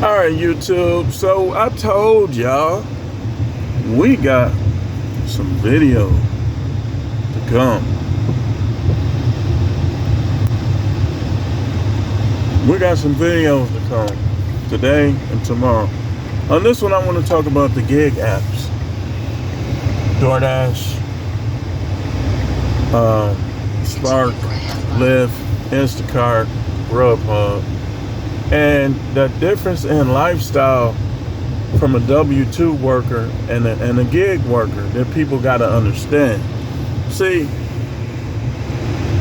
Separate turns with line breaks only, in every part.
All right, YouTube. So I told y'all we got some video to come. We got some videos to come today and tomorrow. On this one, I want to talk about the gig apps. DoorDash, Spark, Lyft, Instacart, grubhub. And the difference in lifestyle from a W-2 worker and a gig worker that people got to understand. See,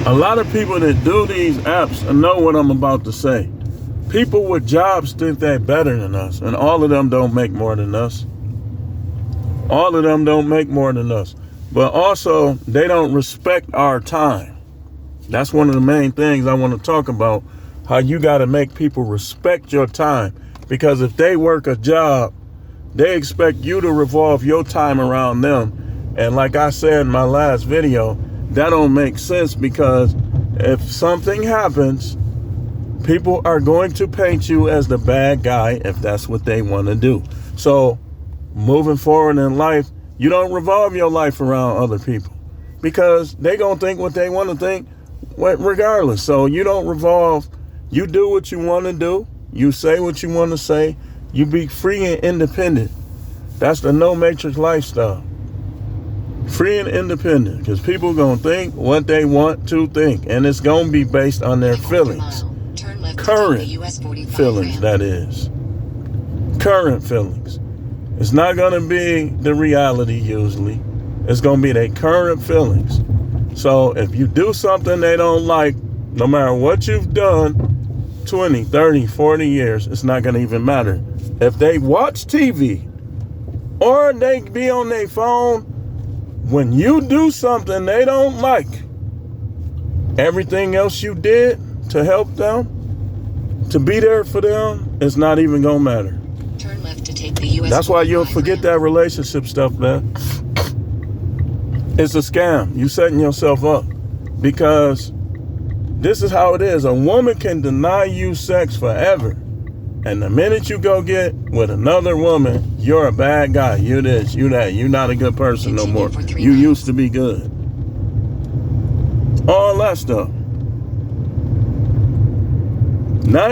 a lot of people that do these apps know what I'm about to say. People with jobs think they're better than us, and all of them don't make more than us. All of them don't make more than us. But also, they don't respect our time. That's one of the main things I want to talk about. How you got to make people respect your time. Because if they work a job, they expect you to revolve your time around them. And like I said in my last video, that don't make sense, because if something happens, people are going to paint you as the bad guy if that's what they want to do. So moving forward in life, you don't revolve your life around other people, because they going to think what they want to think regardless. So you don't revolve. You do what you want to do. You say what you want to say. You be free and independent. That's the no matrix lifestyle. Free and independent, because people going to think what they want to think, and it's going to be based on their feelings. Current feelings, that is. Current feelings. It's not going to be the reality usually. It's going to be their current feelings. So if you do something they don't like, no matter what you've done, 20, 30, 40 years, it's not going to even matter. If they watch TV or they be on their phone, when you do something they don't like, everything else you did to help them, to be there for them, it's not even going to matter.
Turn left to take the US.
That's why you'll forget that relationship stuff, man. It's a scam. You setting yourself up, because this is how it is. A woman can deny you sex forever. And the minute you go get with another woman, you're a bad guy. You this, you that. You're not a good person no more. You used to be good. All that stuff.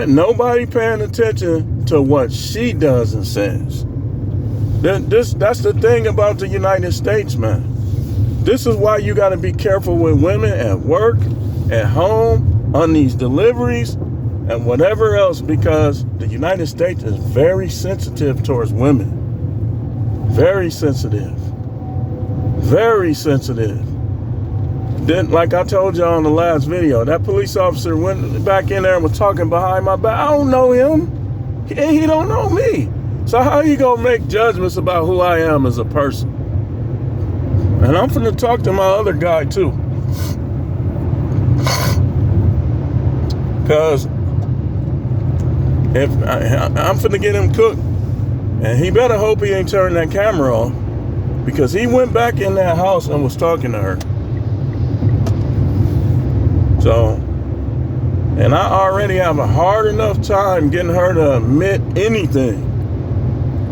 Nobody paying attention to what she does and says. That's the thing about the United States, man. This is why you got to be careful with women at work, at home, on these deliveries, and whatever else, because the United States is very sensitive towards women. Very sensitive. Very sensitive. Then, like I told y'all in the last video, that police officer went back in there and was talking behind my back. I don't know him. He don't know me. So how you gonna make judgments about who I am as a person? And I'm finna talk to my other guy too. Because if I'm finna get him cooked, and he better hope he ain't turning that camera off, because he went back in that house and was talking to her. So, and I already have a hard enough time getting her to admit anything.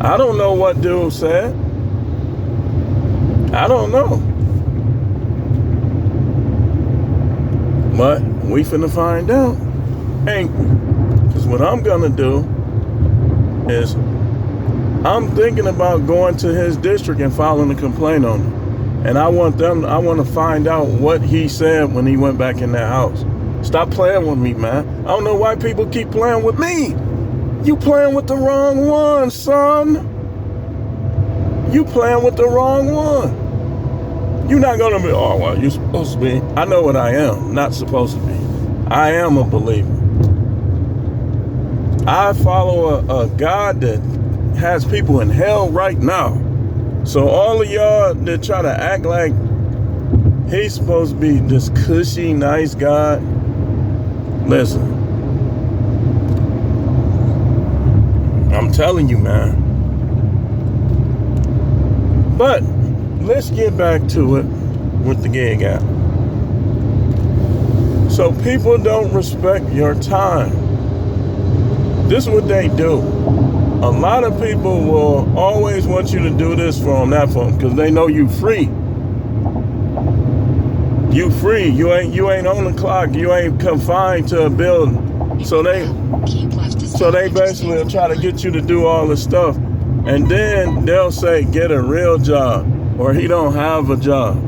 I don't know what dude said. I don't know. But we finna find out, ain't we? Because what I'm gonna do is, I'm thinking about going to his district and filing a complaint on him. And I want to find out what he said when he went back in that house. Stop playing with me, man. I don't know why people keep playing with me. You playing with the wrong one, son. You playing with the wrong one. You're not going to be, oh, well, you're supposed to be. I know what I am, not supposed to be. I am a believer. I follow a God that has people in hell right now. So all of y'all that try to act like he's supposed to be this cushy, nice God, listen. I'm telling you, man. But let's get back to it with the gig app. So people don't respect your time. This is what they do. A lot of people will always want you to do this for them, that for them, because they know you free. You free. You ain't on the clock. You ain't confined to a building. So they basically will try to get you to do all this stuff, and then they'll say, get a real job, or he don't have a job.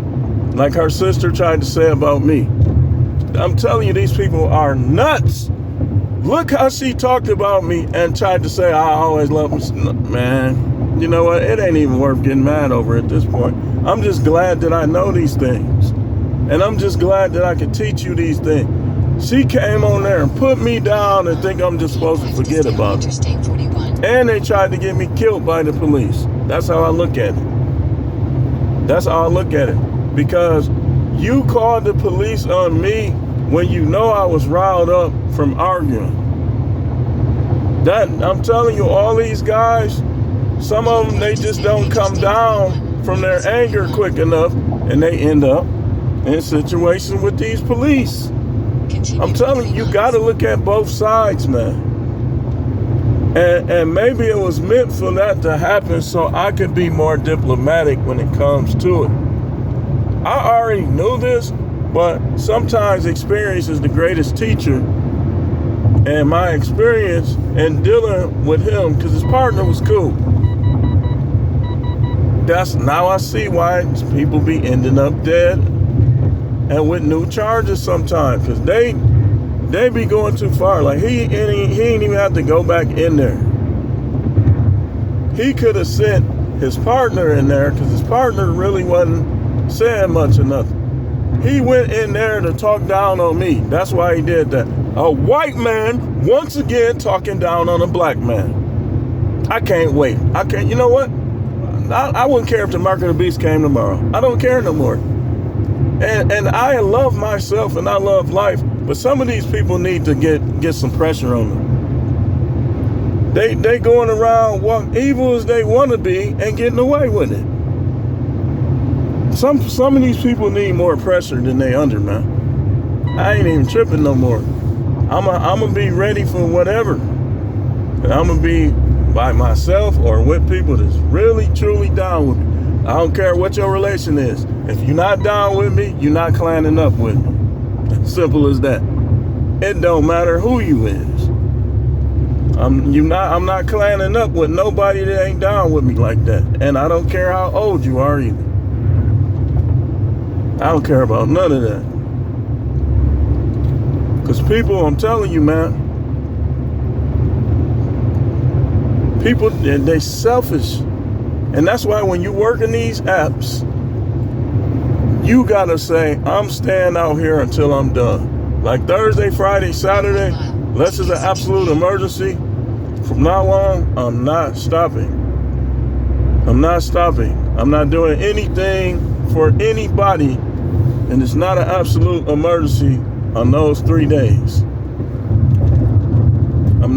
Like her sister tried to say about me. I'm telling you, these people are nuts. Look how she talked about me and tried to say I always love him. Man, you know what? It ain't even worth getting mad over at this point. I'm just glad that I know these things. And I'm just glad that I can teach you these things. She came on there and put me down and think I'm just supposed to forget about it. And they tried to get me killed by the police. That's how I look at it. That's how I look at it. Because you called the police on me when you know I was riled up from arguing. That, I'm telling you, all these guys, some of them, they just don't come down from their anger quick enough, and they end up in situations with these police. I'm telling you, you got to look at both sides, man. And maybe it was meant for that to happen so I could be more diplomatic when it comes to it. I already knew this, but sometimes experience is the greatest teacher. And my experience in dealing with him, because his partner was cool. That's now I see why people be ending up dead and with new charges sometimes, because they be going too far. Like he ain't even have to go back in there. He could have sent his partner in there, because his partner really wasn't saying much or nothing. He went in there to talk down on me. That's why he did that. A white man once again talking down on a black man. I can't wait. I can't. You know what? I wouldn't care if the Mark of the Beast came tomorrow. I don't care no more. And I love myself and I love life, but some of these people need to get some pressure on them. They going around walk evil as they want to be and getting away with it. Some of these people need more pressure than they under, man. I ain't even tripping no more. I'm gonna be ready for whatever. And I'm gonna be by myself or with people that's really, truly down with me. I don't care what your relation is. If you're not down with me, you're not clanning up with me. Simple as that. It don't matter who you is. I'm not clanning up with nobody that ain't down with me like that. And I don't care how old you are either. I don't care about none of that. Because people, I'm telling you, man, people, they selfish. And that's why when you work in these apps, you got to say, I'm staying out here until I'm done. Like Thursday, Friday, Saturday, unless it's an absolute emergency, from now on, I'm not stopping. I'm not stopping. I'm not doing anything for anybody, and it's not an absolute emergency on those 3 days. I'm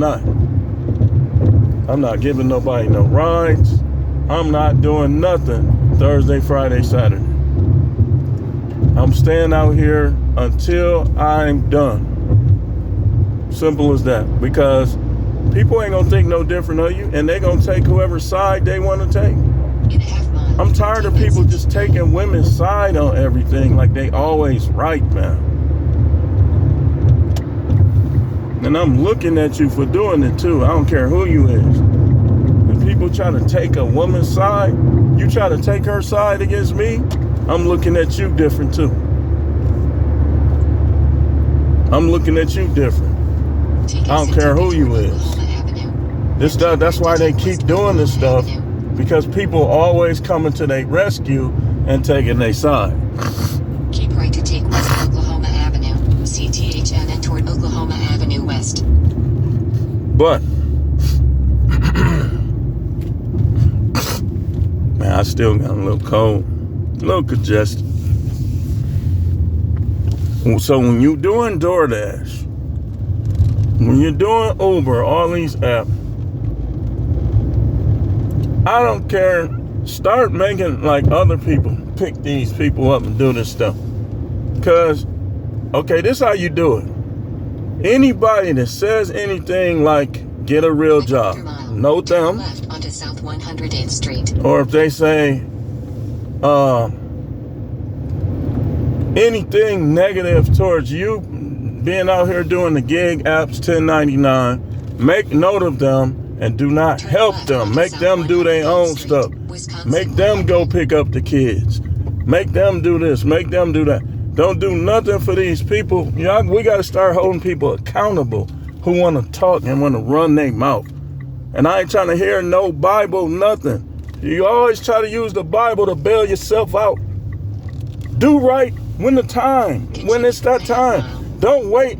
not giving nobody no rides. I'm not doing nothing Thursday, Friday, Saturday. I'm staying out here until I'm done. Simple as that. Because people ain't gonna think no different of you, and they gonna take whoever side they want to take. I'm tired of people just taking women's side on everything like they always right, man. And I'm looking at you for doing it too. I don't care who you is. If people try to take a woman's side, you try to take her side against me, I'm looking at you different too. I'm looking at you different. I don't care who you is. This stuff, that's why they keep doing this stuff, because people always coming to their rescue and taking their side.
Keep right to take West Oklahoma Avenue, CTHN, and toward Oklahoma Avenue West.
But, man, I still got a little cold, a little congested. So when you're doing DoorDash, when you're doing Uber, all these apps, I don't care. Start making like other people pick these people up and do this stuff. Because, okay, this is how you do it. Anybody that says anything like get a real
In a
job.
quarter mile,
Know
turn
them.
left onto South 108th Street.
Or if they say anything negative towards you being out here doing the gig apps 1099, make note of them and do not
Turn
help
left
them.
onto
Make
South
them do their
108th
own
Street,
stuff.
Wisconsin
Make them go
100.
pick up the kids. Make them do this. Make them do that. Don't do nothing for these people. Y'all, we got to start holding people accountable who want to talk and want to run their mouth. And I ain't trying to hear no Bible, nothing. You always try to use the Bible to bail yourself out. Do right when the time, when it's that time. Don't wait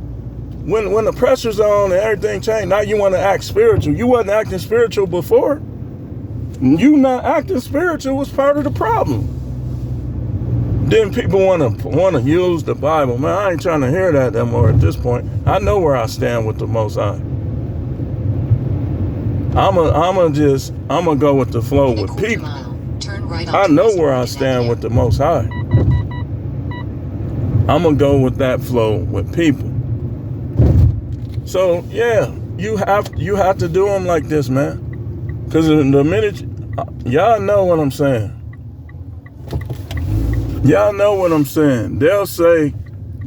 when the pressure's on and everything changed. Now you want to act spiritual. You wasn't acting spiritual before. You not acting spiritual was part of the problem. Then people want to use the Bible. Man, I ain't trying to hear that no more at this point. I know where I stand with the Most High. I'm gonna go with the flow with people.
Turn right
I
onto
know
West
where I
Morgan
stand
Avenue.
with the Most High. I'm gonna go with that flow with people. So yeah, you have to do them like this, man. Because the minute y'all know what I'm saying. Y'all know what I'm saying. They'll say,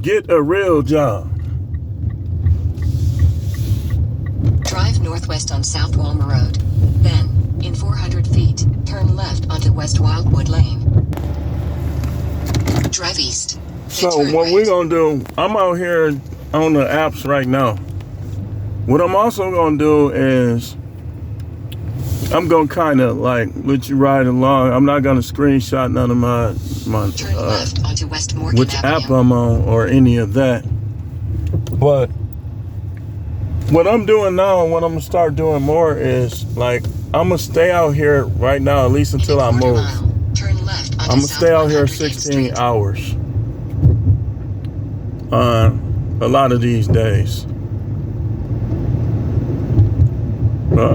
get a real job.
Drive northwest on South Walmer Road. Then, in 400 feet, turn left onto West Wildwood Lane. Drive east. Then
So
turn
what
right.
we're gonna do, I'm out here on the apps right now. What I'm also gonna do is I'm gonna kind of like let you ride along. I'm not gonna screenshot none of my
Turn left onto West Morgan
which
Avenue.
app I'm on or any of that. But what I'm doing now and what I'm gonna start doing more is like I'm gonna stay out here right now at least until I
In a quarter
move.
mile, turn left onto
I'm gonna
South
stay out here
108th
16
Street.
hours. A lot of these days.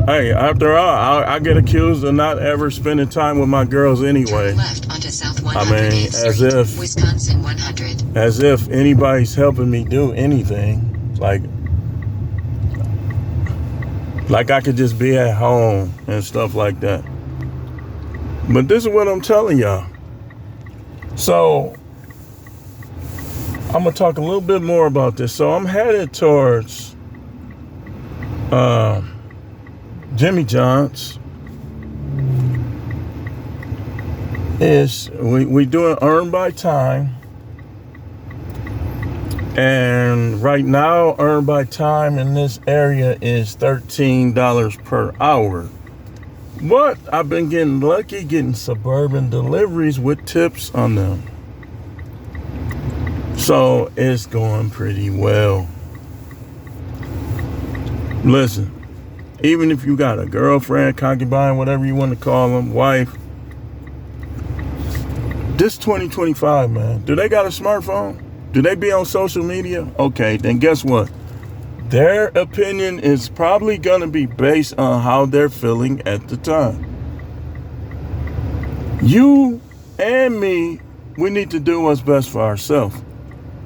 Hey, after all, I get accused of not ever spending time with my girls anyway.
Turn left onto South
I mean,
108th
as
Street,
if-
Wisconsin 100.
As if anybody's helping me do anything. Like I could just be at home and stuff like that. But this is what I'm telling y'all. So I'm gonna talk a little bit more about this. So I'm headed towards Jimmy John's. We doing earn by time. And right now, earn by time in this area is $13 per hour. But I've been getting lucky getting suburban deliveries with tips on them. So it's going pretty well. Listen, even if you got a girlfriend, concubine, whatever you want to call them, wife, this 2025, man, do they got a smartphone? Do they be on social media? Okay, then guess what? Their opinion is probably going to be based on how they're feeling at the time. You and me, we need to do what's best for ourselves.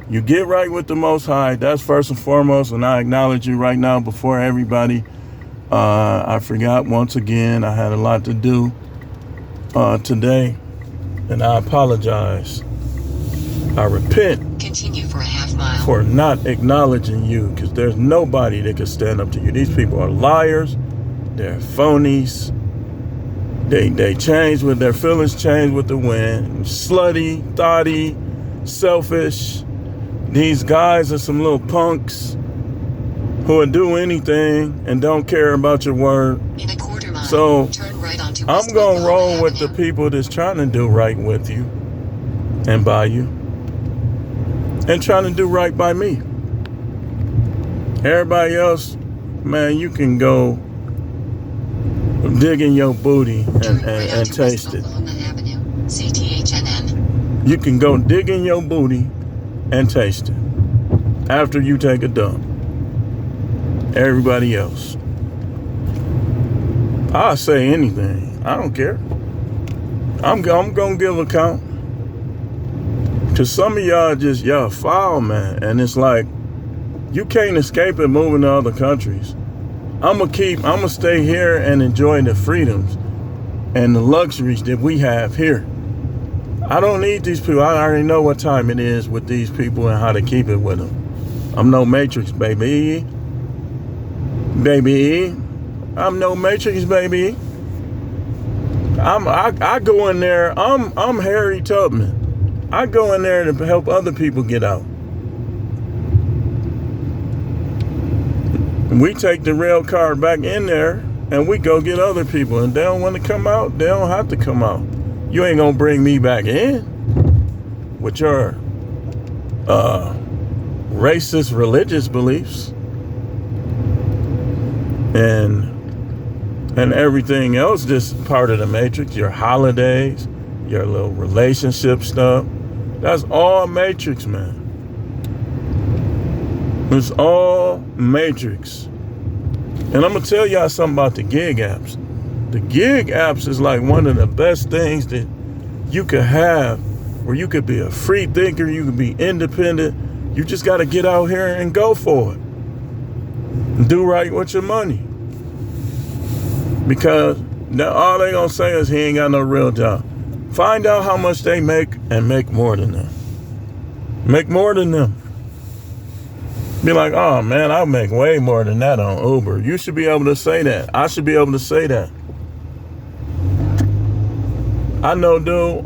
You get right with the Most High. That's first and foremost, and I acknowledge you right now before everybody. I forgot once again. I had a lot to do today, and I apologize. I repent.
Continue for a half mile.
For not acknowledging you, because there's nobody that can stand up to you. These people are liars. They're phonies. They change with their feelings, change with the wind. Slutty, thoughty, selfish. These guys are some little punks who will do anything and don't care about your word.
In a quarter mile,
So
turn right onto
I'm
West
gonna
Oklahoma
roll with the
Avenue.
people that's trying to do right with you and by you. And trying to do right by me. Everybody else, man, you can go dig in your booty
Turn right
and
onto
taste
West
it.
Oklahoma Avenue, CTHNN.
You can go dig in your booty and taste it after you take a dump. Everybody else, I'll say anything. I don't care. I'm gonna give account. Cause some of y'all foul, man. And it's like, you can't escape it moving to other countries. I'm gonna stay here and enjoy the freedoms and the luxuries that we have here. I don't need these people. I already know what time it is with these people and how to keep it with them. I'm no Matrix, baby. Baby. I'm no Matrix, baby. I go in there. I'm Harry Tubman. I go in there to help other people get out. We take the rail car back in there and we go get other people. And they don't want to come out. They don't have to come out. You ain't gonna bring me back in with your racist religious beliefs and everything else. Just part of the Matrix. Your holidays, your little relationship stuff. That's all Matrix, man. It's all Matrix. And I'm gonna tell y'all something about the gig apps. The gig apps is like one of the best things that you could have, where you could be a free thinker, you could be independent. You just got to get out here and go for it. And do right with your money. Because now all they gonna say is he ain't got no real job. Find out how much they make and make more than them. Make more than them. Be like, oh man, I make way more than that on Uber. You should be able to say that. I should be able to say that. I know dude,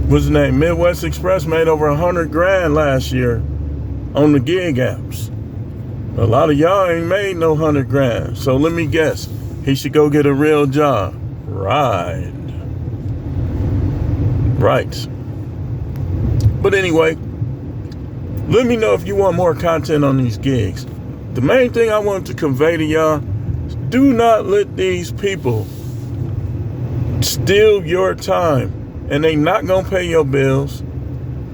what's his name? Midwest Express made over 100 grand last year on the gig apps. A lot of y'all ain't made no 100 grand. So let me guess, he should go get a real job. Right. But anyway, let me know if you want more content on these gigs. The main thing I want to convey to y'all, do not let these people steal your time, and they not gonna pay your bills.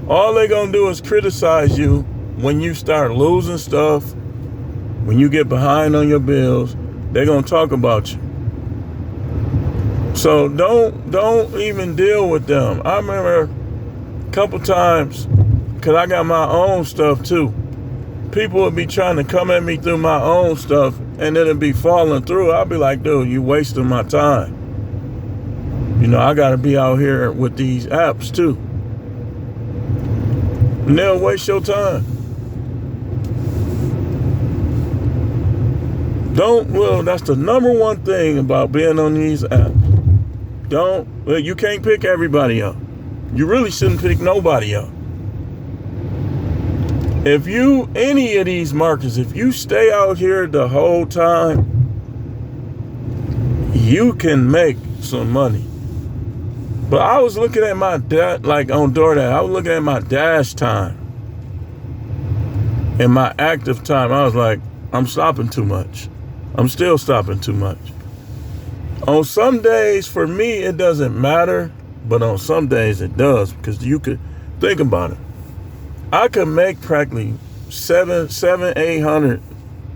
All they gonna do is criticize you when you start losing stuff, when you get behind on your bills. They're gonna talk about you. So don't even deal with them. I remember a couple times, because I got my own stuff too. People would be trying to come at me through my own stuff, and it'd be falling through. I'll be like, dude, you wasting my time. You know, I got to be out here with these apps too. And they'll waste your time. That's the number one thing about being on these apps. You can't pick everybody up. You really shouldn't pick nobody up. If any of these markets, if you stay out here the whole time, you can make some money. But I was looking at my like on DoorDash, I was looking at my dash time and my active time. I was like, I'm stopping too much. I'm still stopping too much. On some days, for me, it doesn't matter, but on some days it does, because you could think about it. I could make practically 800,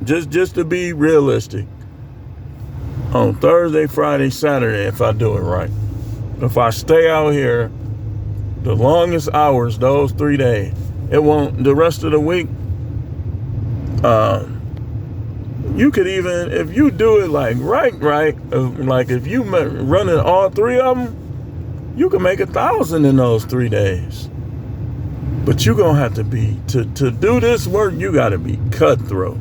just to be realistic, on Thursday, Friday, Saturday, if I do it right. If I stay out here the longest hours, those 3 days, it won't, the rest of the week, you could even, if you do it like right, like if you running all 3 of them, you can make 1,000 in those 3 days. But you're going to have to be, to do this work, you got to be cutthroat.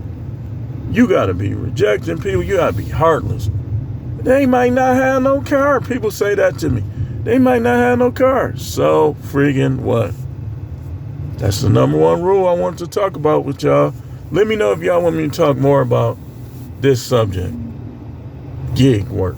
You got to be rejecting people. You got to be heartless. They might not have no car. People say that to me. They might not have no car. So friggin' what? That's the number one rule I want to talk about with y'all. Let me know if y'all want me to talk more about this subject. Gig work.